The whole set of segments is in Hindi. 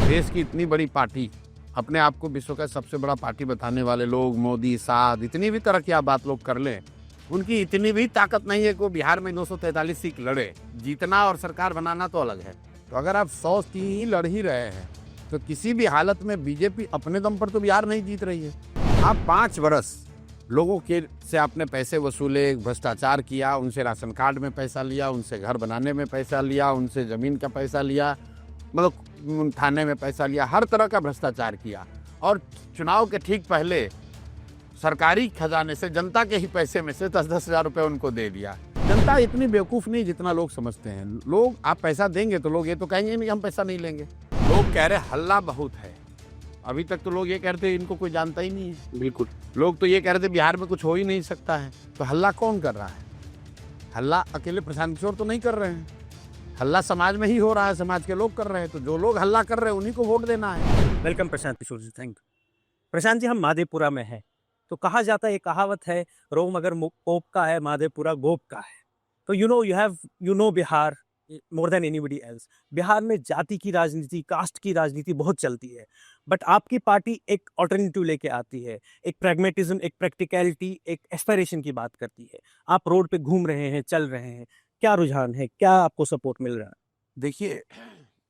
देश की इतनी बड़ी पार्टी, अपने आप को विश्व का सबसे बड़ा पार्टी बताने वाले लोग, मोदी, साथ इतनी भी तरक्याब बात लोग कर लें, उनकी इतनी भी ताकत नहीं है कि वो बिहार में 243 सीट लड़े। जीतना और सरकार बनाना तो अलग है। तो अगर आप 100 सीट ही लड़ ही रहे हैं, तो किसी भी हालत में बीजेपी अपने दम पर तो बिहार नहीं जीत रही है। आप 5 वर्ष लोगों के से आपने पैसे वसूले, भ्रष्टाचार किया, उनसे राशन कार्ड में पैसा लिया, उनसे घर बनाने में पैसा लिया, उनसे ज़मीन का पैसा लिया, मतलब थाने में पैसा लिया, हर तरह का भ्रष्टाचार किया। और चुनाव के ठीक पहले सरकारी खजाने से, जनता के ही पैसे में से 10-10 हज़ार रुपये उनको दे दिया। जनता इतनी बेवकूफ़ नहीं जितना लोग समझते हैं। लोग, आप पैसा देंगे तो लोग ये तो कहेंगे नहीं हम पैसा नहीं लेंगे। लोग कह रहे हल्ला बहुत है। अभी तक तो लोग ये कहते इनको कोई जानता ही नहीं है। बिल्कुल, लोग तो ये कह रहे थे बिहार में कुछ हो ही नहीं सकता है। तो हल्ला कौन कर रहा है? हल्ला अकेले प्रशांत किशोर तो नहीं कर रहे हैं, हल्ला समाज में ही हो रहा है, समाज के लोग कर रहे हैं। तो जो लोग हल्ला कर रहे हैं उन्हीं को वोट देना है। Welcome Prashant Kishor ji, thank you. Prashant ji, हम माधेपुरा में हैं, तो कहा जाता है, कहावत है, रोम अगर पोप का है, माधेपुरा गोप का है। तो you know Bihar more than anybody else. Bihar में जाति की राजनीति, कास्ट की राजनीति बहुत चलती है, बट आपकी पार्टी एक ऑल्टरनेटिव लेके आती है, एक प्रैग्मेटिज्म, एक प्रैक्टिकलिटी, एक एस्पिरेशन की बात करती है। आप रोड पे घूम रहे हैं, चल रहे हैं, क्या रुझान है, क्या आपको सपोर्ट मिल रहा है? देखिए,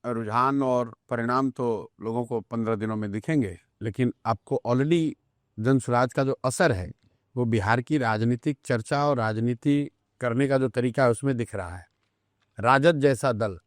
रुझान और परिणाम तो लोगों को 15 दिनों में दिखेंगे, लेकिन आपको ऑलरेडी जन स्वराज का जो असर है वो बिहार की राजनीतिक चर्चा और राजनीति करने का जो तरीका है उसमें दिख रहा है। राजद जैसा दल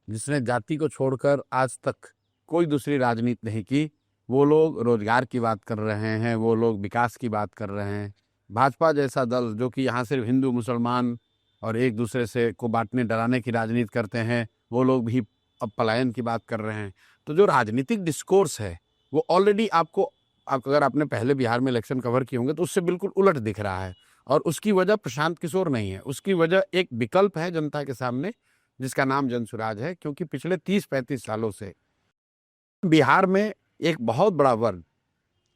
जिसने जाति को छोड़कर आज तक कोई दूसरी राजनीति नहीं की, वो लोग रोजगार की बात कर रहे हैं, वो लोग विकास की बात कर रहे हैं। भाजपा जैसा दल जो कि यहाँ सिर्फ हिंदू मुसलमान और एक दूसरे से को बांटने डराने की राजनीति करते हैं, वो लोग भी अब पलायन की बात कर रहे हैं। तो जो राजनीतिक डिस्कोर्स है वो ऑलरेडी आपको, अगर आपने पहले बिहार में इलेक्शन कवर किए होंगे तो उससे बिल्कुल उलट दिख रहा है। और उसकी वजह प्रशांत किशोर नहीं है, उसकी वजह एक विकल्प है जनता के सामने जिसका नाम जन स्वराज है। क्योंकि पिछले 30-35 सालों से बिहार में एक बहुत बड़ा वर्ग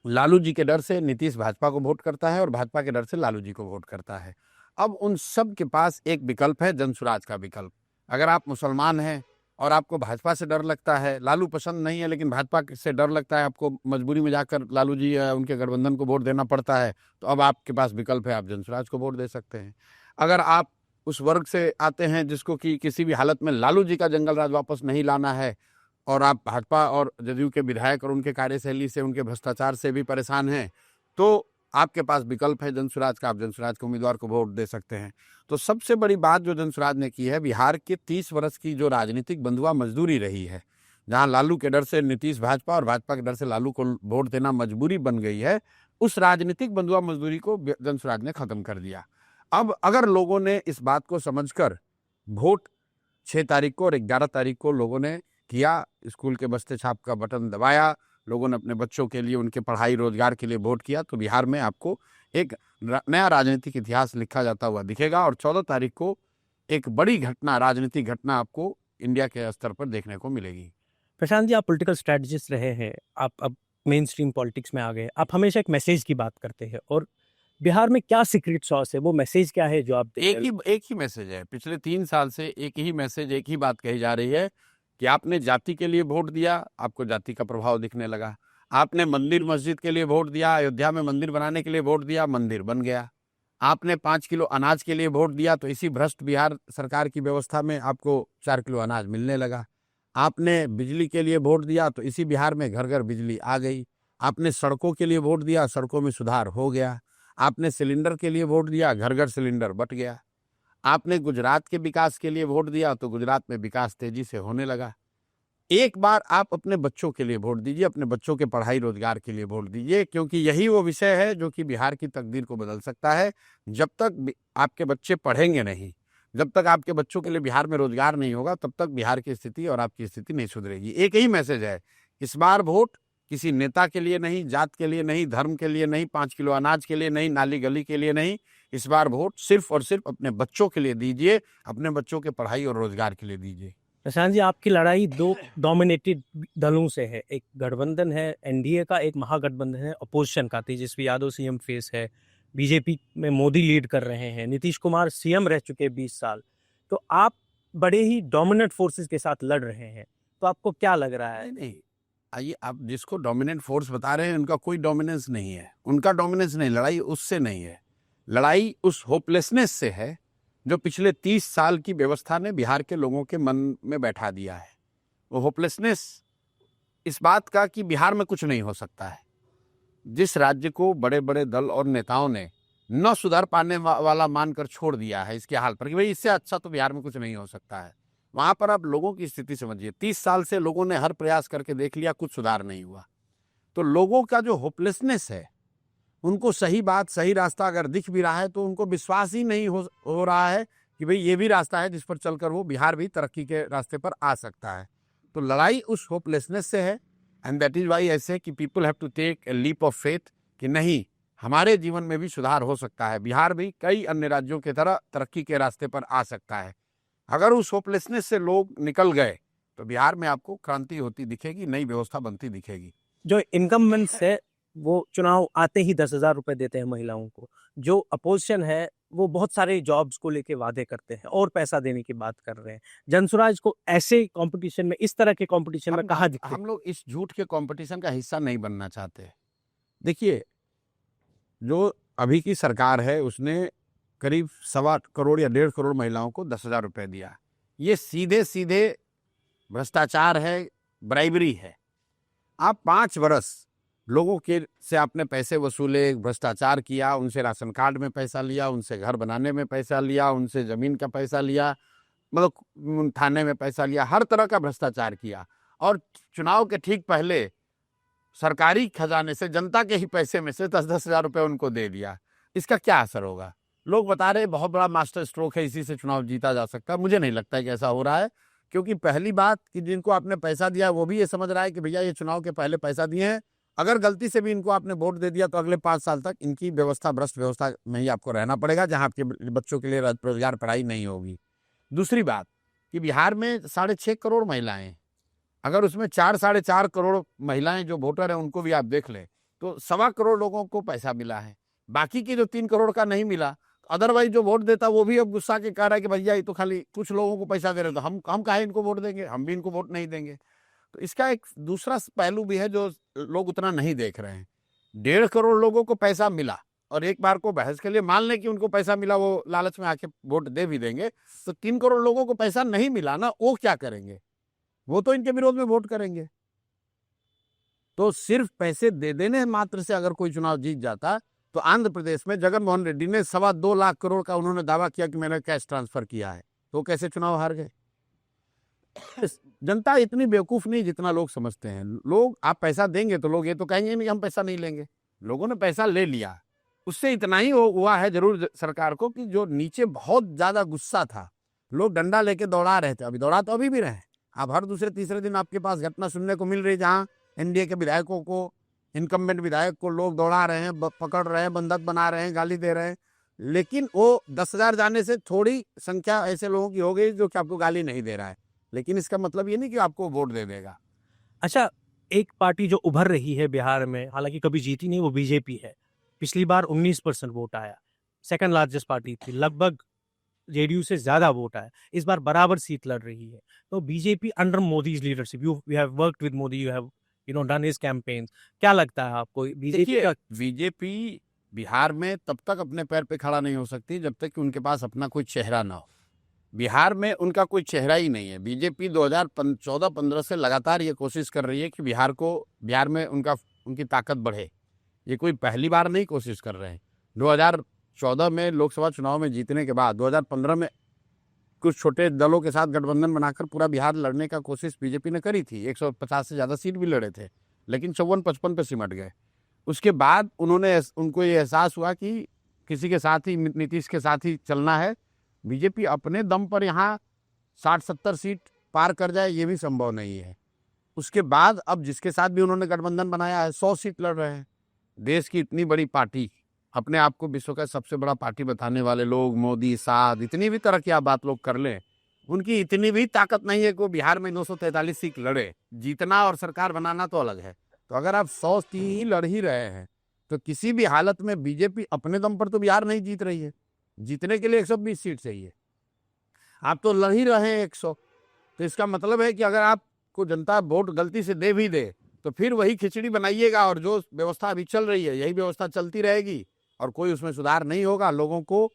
लालू जी के डर से नीतीश भाजपा को वोट करता है और भाजपा के डर से लालू जी को वोट करता है। अब उन सब के पास एक विकल्प है, जन स्वराज का विकल्प। अगर आप मुसलमान हैं और आपको भाजपा से डर लगता है, लालू पसंद नहीं है लेकिन भाजपा से डर लगता है, आपको मजबूरी में जाकर लालू जी या उनके गठबंधन को वोट देना पड़ता है, तो अब आपके पास विकल्प है, आप जन स्वराज को वोट दे सकते हैं। अगर आप उस वर्ग से आते हैं जिसको कि किसी भी हालत में लालू जी का जंगल राज वापस नहीं लाना है और आप भाजपा और जदयू के विधायक और उनके कार्यशैली से, उनके भ्रष्टाचार से भी परेशान हैं, तो आपके पास विकल्प है जन स्वराज का, आप जन स्वराज के उम्मीदवार को वोट दे सकते हैं। तो सबसे बड़ी बात जो जन स्वराज ने की है, बिहार के 30 वर्ष की जो राजनीतिक बंधुआ मजदूरी रही है, जहां लालू के डर से नीतीश भाजपा और भाजपा के डर से लालू को वोट देना मजबूरी बन गई है, उस राजनीतिक बंधुआ मजदूरी को जन स्वराज ने खत्म कर दिया। अब अगर लोगों ने इस बात को समझकर वोट 6 तारीख को और 11 तारीख को लोगों ने किया, स्कूल के बस्ते छाप का बटन दबाया, लोगों ने अपने बच्चों के लिए, उनके पढ़ाई रोजगार के लिए वोट किया, तो बिहार में आपको एक नया राजनीतिक इतिहास लिखा जाता हुआ दिखेगा। और 14 तारीख को एक बड़ी घटना, राजनीतिक घटना आपको इंडिया के स्तर पर देखने को मिलेगी। प्रशांत जी, आप पॉलिटिकल स्ट्रेटजिस्ट रहे हैं, आप अब मेन स्ट्रीम पॉलिटिक्स में आ गए। आप हमेशा एक मैसेज की बात करते हैं, और बिहार में क्या सीक्रेट सॉस है, वो मैसेज क्या है जो आप एक ही मैसेज है। पिछले 3 साल से एक ही मैसेज, एक ही बात कही जा रही है कि आपने जाति के लिए वोट दिया, आपको जाति का प्रभाव दिखने लगा। आपने मंदिर मस्जिद के लिए वोट दिया, अयोध्या में मंदिर बनाने के लिए वोट दिया, मंदिर बन गया। आपने 5 किलो अनाज के लिए वोट दिया, तो इसी भ्रष्ट बिहार सरकार की व्यवस्था में आपको 4 किलो अनाज मिलने लगा। आपने बिजली के लिए वोट दिया, तो इसी बिहार में घर घर बिजली आ गई। आपने सड़कों के लिए वोट दिया, सड़कों में सुधार हो गया। आपने सिलेंडर के लिए वोट दिया, घर घर सिलेंडर बंट गया। आपने गुजरात के विकास के लिए वोट दिया, तो गुजरात में विकास तेजी से होने लगा। एक बार आप अपने बच्चों के लिए वोट दीजिए, अपने बच्चों के पढ़ाई रोजगार के लिए वोट दीजिए, क्योंकि यही वो विषय है जो कि बिहार की तकदीर को बदल सकता है। जब तक आपके बच्चे पढ़ेंगे नहीं, जब तक आपके बच्चों के लिए बिहार में रोजगार नहीं होगा, तब तक बिहार की स्थिति और आपकी स्थिति नहीं सुधरेगी। एक ही मैसेज है, इस बार वोट किसी नेता के लिए नहीं, जात के लिए नहीं, धर्म के लिए नहीं, 5 किलो अनाज के लिए नहीं, नाली गली के लिए नहीं। इस बार वोट सिर्फ और सिर्फ अपने बच्चों के लिए दीजिए, अपने बच्चों के पढ़ाई और रोजगार के लिए दीजिए। प्रशांत जी, आपकी लड़ाई दो डोमिनेटेड दलों से है। एक गठबंधन है एनडीए का, एक महागठबंधन है अपोजिशन का। तेजस्वी यादव सीएम फेस है, बीजेपी में मोदी लीड कर रहे हैं, नीतीश कुमार सीएम रह चुके 20 साल। तो आप बड़े ही डोमिनेंट फोर्सेस के साथ लड़ रहे हैं, तो आपको क्या लग रहा है? नहीं, आइए, आप जिसको डोमिनेंट फोर्स बता रहे हैं उनका कोई डोमिनेंस नहीं है, उनका डोमिनेंस नहीं, लड़ाई उससे नहीं है, लड़ाई उस होपलेसनेस से है जो पिछले 30 साल की व्यवस्था ने बिहार के लोगों के मन में बैठा दिया है। वो होपलेसनेस इस बात का कि बिहार में कुछ नहीं हो सकता है। जिस राज्य को बड़े बड़े दल और नेताओं ने न सुधार पाने वाला मानकर छोड़ दिया है इसके हाल पर कि भाई इससे अच्छा तो बिहार में कुछ नहीं हो सकता है, वहां पर आप लोगों की स्थिति समझिए। 30 साल से लोगों ने हर प्रयास करके देख लिया, कुछ सुधार नहीं हुआ। तो लोगों का जो होपलेसनेस है, उनको सही बात सही रास्ता अगर दिख भी रहा है तो उनको विश्वास ही नहीं हो रहा है कि भाई ये भी रास्ता है जिस पर चलकर वो बिहार भी तरक्की के रास्ते पर आ सकता है। तो लड़ाई उस होपलेसनेस से है, एंड दैट इज वाई ऐसे कि people have to take a leap of faith कि नहीं, हमारे जीवन में भी सुधार हो सकता है, बिहार भी कई अन्य राज्यों की तरह तरक्की के रास्ते पर आ सकता है। अगर उस होपलेसनेस से लोग निकल गए तो बिहार में आपको क्रांति होती दिखेगी, नई व्यवस्था बनती दिखेगी। जो इनकम्बेंट्स है वो चुनाव आते ही 10,000 रुपए देते हैं महिलाओं को, जो अपोजिशन है वो बहुत सारे जॉब्स को लेके वादे करते हैं और पैसा देने की बात कर रहे हैं। जनसुराज को ऐसे कंपटीशन में, इस तरह के कंपटीशन में कहाँ दिखते? हम लोग इस झूठ के कंपटीशन का हिस्सा नहीं बनना चाहते। देखिए, जो अभी की सरकार है उसने करीब 1.25 करोड़ या 1.5 करोड़ महिलाओं को 10,000 रुपए दिया। ये सीधे सीधे भ्रष्टाचार है, ब्राइबरी है। आप 5 वर्ष लोगों के से आपने पैसे वसूले, भ्रष्टाचार किया, उनसे राशन कार्ड में पैसा लिया, उनसे घर बनाने में पैसा लिया, उनसे जमीन का पैसा लिया, मतलब थाने में पैसा लिया, हर तरह का भ्रष्टाचार किया, और चुनाव के ठीक पहले सरकारी खजाने से, जनता के ही पैसे में से 10-10 हजार रुपये उनको दे दिया। इसका क्या असर होगा? लोग बता रहे बहुत बड़ा मास्टर स्ट्रोक है, इसी से चुनाव जीता जा सकता है। मुझे नहीं लगता है कि ऐसा हो रहा है, क्योंकि पहली बात कि जिनको आपने पैसा दिया वो भी ये समझ रहा है कि भैया ये चुनाव के पहले पैसा दिए हैं, अगर गलती से भी इनको आपने वोट दे दिया तो अगले 5 साल तक इनकी व्यवस्था, भ्रष्ट व्यवस्था में ही आपको रहना पड़ेगा, जहां आपके बच्चों के लिए रोजगार, पढ़ाई नहीं होगी। दूसरी बात कि बिहार में 6.5 करोड़ महिलाएं हैं, अगर उसमें 4-4.5 करोड़ महिलाएं जो वोटर हैं उनको भी आप देख लें तो 1.25 करोड़ लोगों को पैसा मिला है। बाकी की जो 3 करोड़ का नहीं मिला, अदरवाइज जो वोट देता वो भी अब गुस्सा के कह रहा है कि भैया ये तो खाली कुछ लोगों को पैसा दे रहे, तो हम काहे इनको वोट देंगे, हम भी इनको वोट नहीं देंगे। तो इसका एक दूसरा पहलू भी है जो लोग उतना नहीं देख रहे हैं। 1.5 करोड़ लोगों को पैसा मिला, और एक बार को बहस के लिए मान लें कि उनको पैसा मिला, वो लालच में आके वोट दे भी देंगे, तो 3 करोड़ लोगों को पैसा नहीं मिला ना, वो क्या करेंगे? वो तो इनके विरोध में वोट करेंगे। तो सिर्फ पैसे दे देने मात्र से अगर कोई चुनाव जीत जाता, तो आंध्र प्रदेश में जगन मोहन रेड्डी ने 2.25 लाख करोड़ का उन्होंने दावा किया कि मैंने कैश ट्रांसफर किया है, तो कैसे चुनाव हार गए? जनता इतनी बेवकूफ नहीं जितना लोग समझते हैं। लोग, आप पैसा देंगे तो लोग ये तो कहेंगे नहीं हम पैसा नहीं लेंगे। लोगों ने पैसा ले लिया, उससे इतना ही हुआ है जरूर सरकार को कि जो नीचे बहुत ज्यादा गुस्सा था, लोग डंडा लेके दौड़ा रहे थे, अभी दौड़ा तो अभी भी रहे। अब हर दूसरे तीसरे दिन आपके पास घटना सुनने को मिल रही जहां एनडीए के विधायकों को, इनकम्बेंट विधायक को लोग दौड़ा रहे हैं, पकड़ रहे हैं, बंधक बना रहे हैं, गाली दे रहे हैं। लेकिन वो 10,000 जाने से थोड़ी संख्या ऐसे लोगों की हो गई जो कि आपको गाली नहीं दे रहा है, लेकिन इसका मतलब ये नहीं कि आपको वोट दे देगा। अच्छा, एक पार्टी जो उभर रही है बिहार में, हालांकि कभी जीती नहीं, वो बीजेपी है। पिछली बार 19% वोट आया, सेकंड लार्जेस्ट पार्टी थी, लगभग जेडीयू से ज्यादा वोट आया। इस बार बराबर सीट लड़ रही है। तो BJP under Modi leadership, you have worked with Modi, you have done his campaigns, क्या लगता है आपको बीजेपी का? बीजेपी बिहार में तब तक अपने पैर पे खड़ा नहीं हो सकती जब तक कि उनके पास अपना कोई चेहरा ना हो। बिहार में उनका कोई चेहरा ही नहीं है। बीजेपी 2014-15 से लगातार ये कोशिश कर रही है कि बिहार में उनकी ताकत बढ़े। ये कोई पहली बार नहीं कोशिश कर रहे हैं। 2014 में लोकसभा चुनाव में जीतने के बाद 2015 में कुछ छोटे दलों के साथ गठबंधन बनाकर पूरा बिहार लड़ने का कोशिश बीजेपी ने करी थी। 150 से ज़्यादा सीट भी लड़े थे, लेकिन 54-55 पे सिमट गए। उसके बाद उनको ये एहसास हुआ कि किसी के साथ ही, नीतीश के साथ ही चलना है। बीजेपी अपने दम पर यहाँ 60-70 सीट पार कर जाए ये भी संभव नहीं है। उसके बाद अब जिसके साथ भी उन्होंने गठबंधन बनाया है 100 सीट लड़ रहे हैं। देश की इतनी बड़ी पार्टी, अपने आप को विश्व का सबसे बड़ा पार्टी बताने वाले लोग, मोदी, साथ, इतनी भी तरह की आप बात लोग कर लें, उनकी इतनी भी ताकत नहीं है कि वो बिहार में 943 सीट लड़े। जीतना और सरकार बनाना तो अलग है। तो अगर आप 100 सीट ही लड़ ही रहे हैं तो किसी भी हालत में बीजेपी अपने दम पर तो बिहार नहीं जीत रही है। जीतने के लिए 120 सीट चाहिए, आप तो लड़ ही रहे हैं 100। तो इसका मतलब है कि अगर आपको जनता वोट गलती से दे भी दे तो फिर वही खिचड़ी बनाइएगा और जो व्यवस्था अभी चल रही है यही व्यवस्था चलती रहेगी और कोई उसमें सुधार नहीं होगा। लोगों को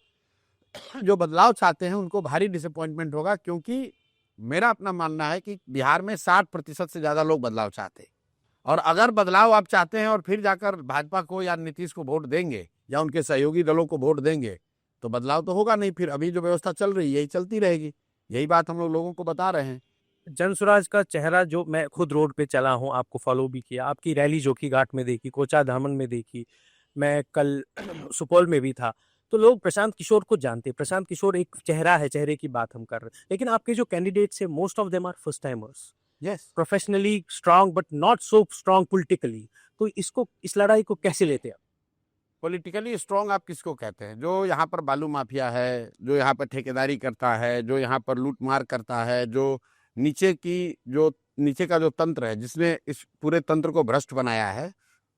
जो बदलाव चाहते हैं उनको भारी डिसअपॉइंटमेंट होगा, क्योंकि मेरा अपना मानना है कि बिहार में 60% से ज़्यादा लोग बदलाव चाहते हैं। और अगर बदलाव आप चाहते हैं और फिर जाकर भाजपा को या नीतीश को वोट देंगे या उनके सहयोगी दलों को वोट देंगे तो बदलाव तो होगा नहीं। फिर अभी जो व्यवस्था चल रही है यही चलती रहेगी। यही बात हम लोगों को बता रहे हैं। जनसुराज का चेहरा जो मैं खुद रोड पे चला हूँ, आपको फॉलो भी किया, आपकी रैली जोकी घाट में देखी, कोचा धामन में देखी, मैं कल सुपौल में भी था, तो लोग प्रशांत किशोर को जानते हैं। प्रशांत किशोर एक चेहरा है, चेहरे की बात हम कर रहे हैं। लेकिन आपके जो कैंडिडेट्स है, most of them are first timers, yes, professionally strong but not so strong politically. तो इसको, इस लड़ाई को कैसे लेते हैं? पॉलिटिकली स्ट्रांग आप किसको कहते हैं? जो यहाँ पर बालू माफिया है, जो यहाँ पर ठेकेदारी करता है, जो यहाँ पर लूटमार करता है, जो नीचे का जो तंत्र है जिसने इस पूरे तंत्र को भ्रष्ट बनाया है,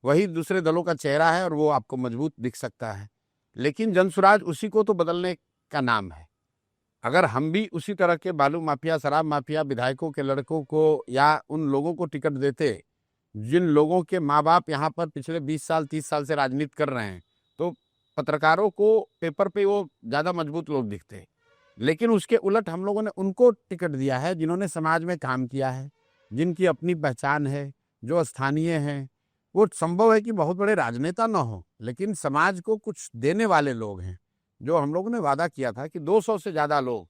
वही दूसरे दलों का चेहरा है और वो आपको मजबूत दिख सकता है। लेकिन जनसुराज उसी को तो बदलने का नाम है। अगर हम भी उसी तरह के बालू माफिया, शराब माफिया विधायकों के लड़कों को या उन लोगों को टिकट देते जिन लोगों के माँ बाप यहाँ पर पिछले 20 साल 30 साल से राजनीति कर रहे हैं, तो पत्रकारों को पेपर पे वो ज़्यादा मजबूत लोग दिखते हैं। लेकिन उसके उलट हम लोगों ने उनको टिकट दिया है जिन्होंने समाज में काम किया है, जिनकी अपनी पहचान है, जो स्थानीय हैं। वो संभव है कि बहुत बड़े राजनेता न हो, लेकिन समाज को कुछ देने वाले लोग हैं। जो हम लोगों ने वादा किया था कि 200 से ज़्यादा लोग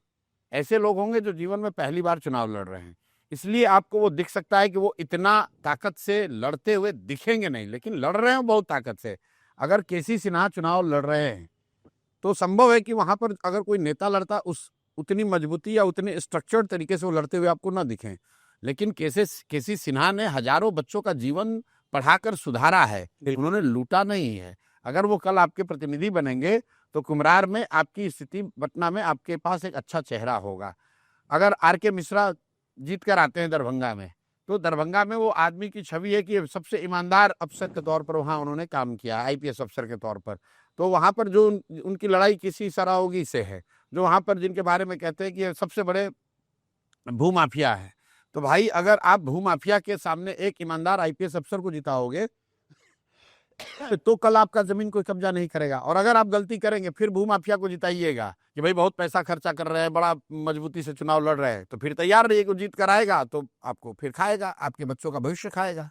ऐसे लोग होंगे जो जीवन में पहली बार चुनाव लड़ रहे हैं। इसलिए आपको वो दिख सकता है कि वो इतना ताकत से लड़ते हुए दिखेंगे नहीं, लेकिन लड़ रहे हैं बहुत ताकत से। अगर केसी सिन्हा चुनाव लड़ रहे हैं तो संभव है कि वहां पर अगर कोई नेता लड़ता उस उतनी मजबूती या उतने स्ट्रक्चर्ड तरीके से वो लड़ते हुए आपको ना दिखें। लेकिन केसी सिन्हा ने हजारों बच्चों का जीवन पढ़ाकर सुधारा है, उन्होंने लूटा नहीं है। अगर वो कल आपके प्रतिनिधि बनेंगे तो कुम्हरार में आपकी स्थिति, पटना में आपके पास एक अच्छा चेहरा होगा। अगर आर.के. मिश्रा जीत कर आते हैं दरभंगा में, तो दरभंगा में वो आदमी की छवि है कि सबसे ईमानदार अफसर के तौर पर वहाँ उन्होंने काम किया, आईपीएस अफसर के तौर पर। तो वहाँ पर जो उनकी लड़ाई किसी सराहोगी से है, जो वहाँ पर जिनके बारे में कहते हैं कि ये सबसे बड़े भूमाफिया है, तो भाई अगर आप भूमाफिया के सामने एक ईमानदार आईपीएस अफसर को जिताओगे तो कल आपका जमीन कोई कब्जा नहीं करेगा। और अगर आप गलती करेंगे फिर भूमाफिया को जिताइएगा कि भाई बहुत पैसा खर्चा कर रहे हैं, बड़ा मजबूती से चुनाव लड़ रहे हैं, तो फिर तैयार रहिए कि जीत कर आएगा तो आपको फिर खाएगा, आपके बच्चों का भविष्य खाएगा।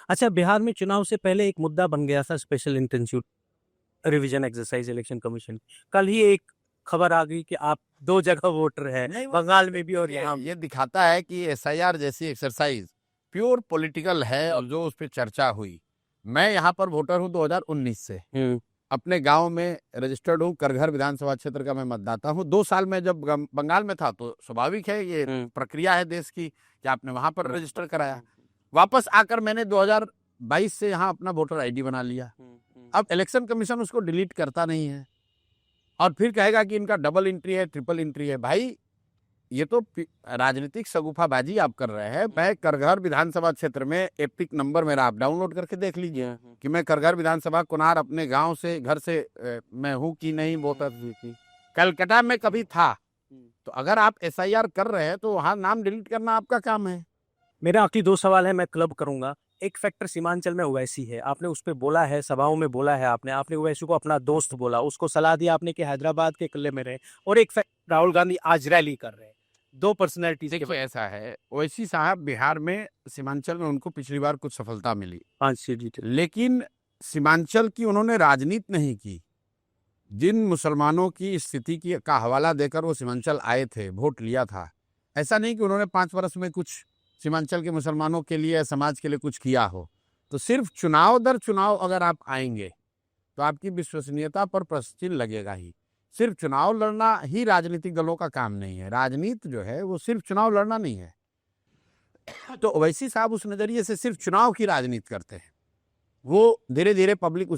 अच्छा, बिहार में चुनाव से पहले एक मुद्दा बन गया था special intensive revision exercise election commission. कल ही एक खबर आ गई कि आप 2 जगह वोटर हैं, बंगाल में भी और यहाँ। ये दिखाता है कि एसआईआर जैसी एक्सरसाइज प्योर पॉलिटिकल है। और जो उस पर चर्चा हुई, मैं यहाँ पर वोटर हूँ 2019 से, अपने गांव में रजिस्टर्ड हूँ, करघर विधानसभा क्षेत्र का मैं मतदाता हूँ। 2 साल में जब बंगाल में था तो स्वाभाविक है, ये प्रक्रिया है देश की कि आपने वहां पर रजिस्टर कराया। वापस आकर मैंने 2022 से यहाँ अपना वोटर आईडी बना लिया। अब इलेक्शन कमीशन उसको डिलीट करता नहीं है और फिर कहेगा कि इनका डबल एंट्री है, ट्रिपल एंट्री है। भाई ये तो राजनीतिक सगुफाबाजी आप कर रहे हैं। मैं करघर विधानसभा क्षेत्र में एपिक नंबर मेरा आप डाउनलोड करके देख लीजिए कि मैं करघर विधानसभा कुनार अपने गांव से, घर से मैं हूं कि नहीं वोटर। कलकत्ता में कभी था। तो अगर आप एसआईआर कर रहे हैं तो वहां नाम डिलीट करना आपका काम है। मेरा आखिरी 2 सवाल है, मैं क्लब करूंगा। एक फैक्टर सीमांचल में ओवैसी है, आपने उस पर बोला है, सभाओं में बोला है, आपने ओवैसी को अपना दोस्त बोला, उसको सलाह दिया आपने कि हैदराबाद के किले में रहे। और एक फैक्टर, राहुल गांधी आज रैली कर रहे हैं। 2 पर्सनैलिटीज। देखिए ऐसा है, ओवैसी साहब बिहार में, सीमांचल में उनको पिछली बार कुछ सफलता मिली, 5 सीट जीते, लेकिन सीमांचल की उन्होंने राजनीति नहीं की। जिन मुसलमानों की स्थिति की का हवाला देकर वो सीमांचल आए थे, वोट लिया था, ऐसा नहीं कि उन्होंने 5 वर्ष में कुछ सीमांचल के मुसलमानों के लिए, समाज के लिए कुछ किया हो। तो सिर्फ चुनाव दर चुनाव अगर आप आएंगे तो आपकी विश्वसनीयता पर प्रश्न लगेगा ही। सिर्फ चुनाव लड़ना ही राजनीतिक दलों का काम नहीं है। राजनीति जो है वो सिर्फ चुनाव लड़ना नहीं है। तो ओवैसी साहब उस नजरिए से सिर्फ चुनाव की राजनीति करते हैं। वो धीरे धीरे पब्लिक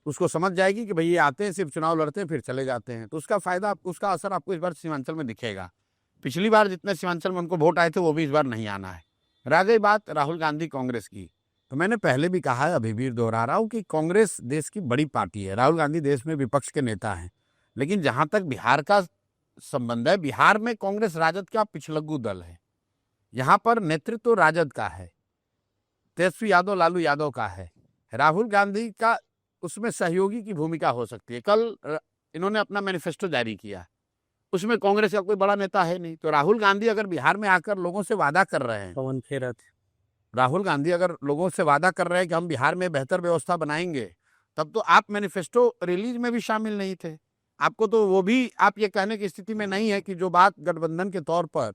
उसको समझ जाएगी कि भाई ये आते हैं, सिर्फ चुनाव लड़ते हैं, फिर चले जाते हैं। तो उसका फायदा, उसका असर आपको इस बार सीमांचल में दिखेगा। पिछली बार जितने सीमांचल में उनको वोट आए थे वो भी इस बार नहीं आना है। रह गई बात राहुल गांधी कांग्रेस की, तो मैंने पहले भी कहा है, अभी भी दोहरा रहा हूँ कि कांग्रेस देश की बड़ी पार्टी है, राहुल गांधी देश में विपक्ष के नेता हैं। लेकिन जहां तक बिहार का संबंध है, बिहार में कांग्रेस राजद का पिछलग्गू दल है। यहाँ पर नेतृत्व राजद का है। तेजस्वी यादव लालू यादव का है, राहुल गांधी का उसमें सहयोगी की भूमिका हो सकती है। कल इन्होंने अपना मैनिफेस्टो जारी किया, उसमें कांग्रेस का कोई बड़ा नेता है नहीं, तो राहुल गांधी अगर बिहार में आकर लोगों से वादा कर रहे हैं, पवन खेरा थे। राहुल गांधी अगर लोगों से वादा कर रहे हैं कि हम बिहार में बेहतर व्यवस्था बनाएंगे, तब तो आप मैनिफेस्टो रिलीज में भी शामिल नहीं थे। आपको तो वो भी आप ये कहने की स्थिति में नहीं है कि जो बात गठबंधन के तौर पर,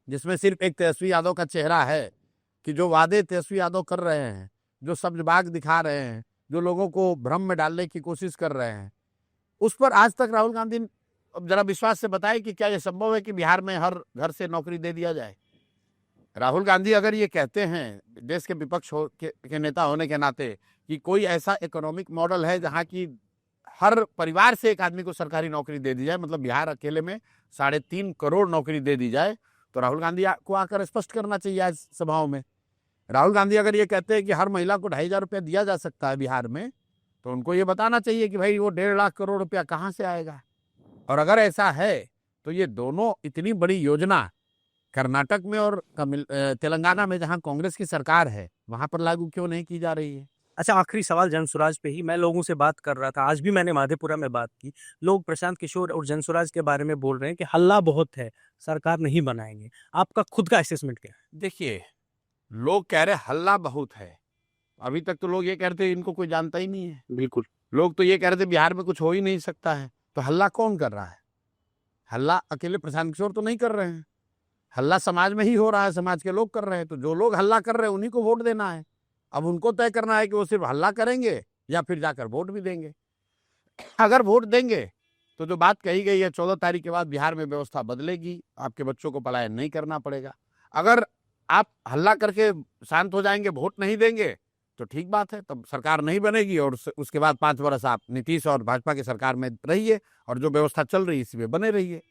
जिसमें सिर्फ एक तेजस्वी यादव का चेहरा है, कि जो वादे तेजस्वी यादव कर रहे हैं, जो सब्जबाग दिखा रहे हैं, जो लोगों को भ्रम में डालने की कोशिश कर रहे हैं, उस पर आज तक राहुल गांधी अब जरा विश्वास से बताए कि क्या यह संभव है कि बिहार में हर घर से नौकरी दे दिया जाए। राहुल गांधी अगर ये कहते हैं देश के विपक्ष के नेता होने के नाते कि कोई ऐसा इकोनॉमिक मॉडल है जहां की हर परिवार से एक आदमी को सरकारी नौकरी दे दी जाए, मतलब बिहार अकेले में 3.5 करोड़ नौकरी दे दी जाए, तो राहुल गांधी को आकर स्पष्ट करना चाहिए आज सभाओं में। राहुल गांधी अगर ये कहते हैं कि हर महिला को 2,500 रुपया दिया जा सकता है बिहार में, तो उनको ये बताना चाहिए कि भाई वो 1.5 लाख करोड़ रुपया कहाँ से आएगा। और अगर ऐसा है तो ये दोनों इतनी बड़ी योजना कर्नाटक में और तेलंगाना में जहां कांग्रेस की सरकार है, वहां पर लागू क्यों नहीं की जा रही है। अच्छा, आखिरी सवाल जनसुराज पे ही। मैं लोगों से बात कर रहा था, आज भी मैंने माधेपुरा में बात की। लोग प्रशांत किशोर और जनसुराज के बारे में बोल रहे हैं कि हल्ला बहुत है, सरकार नहीं बनाएंगे। आपका खुद का असेसमेंट क्या है? देखिए, लोग कह रहे हल्ला बहुत है, अभी तक तो लोग ये कह रहे थे इनको कोई जानता ही नहीं है। बिल्कुल। लोग तो ये कह रहे थे बिहार में कुछ हो ही नहीं सकता है, तो हल्ला कौन कर रहा है? हल्ला अकेले प्रशांत किशोर तो नहीं कर रहे हैं, हल्ला समाज में ही हो रहा है, समाज के लोग कर रहे हैं। तो जो लोग हल्ला कर रहे हैं उन्हीं को वोट देना है। अब उनको तय करना है कि वो सिर्फ हल्ला करेंगे या फिर जाकर वोट भी देंगे। अगर वोट देंगे तो जो बात कही गई है 14 तारीख के बाद बिहार में व्यवस्था बदलेगी, आपके बच्चों को पलायन नहीं करना पड़ेगा। अगर आप हल्ला करके शांत हो जाएंगे, वोट नहीं देंगे, तो ठीक बात है, तब सरकार नहीं बनेगी और उसके बाद 5 वर्ष आप नीतीश और भाजपा की सरकार में रहिए और जो व्यवस्था चल रही है इसी में बने रहिए।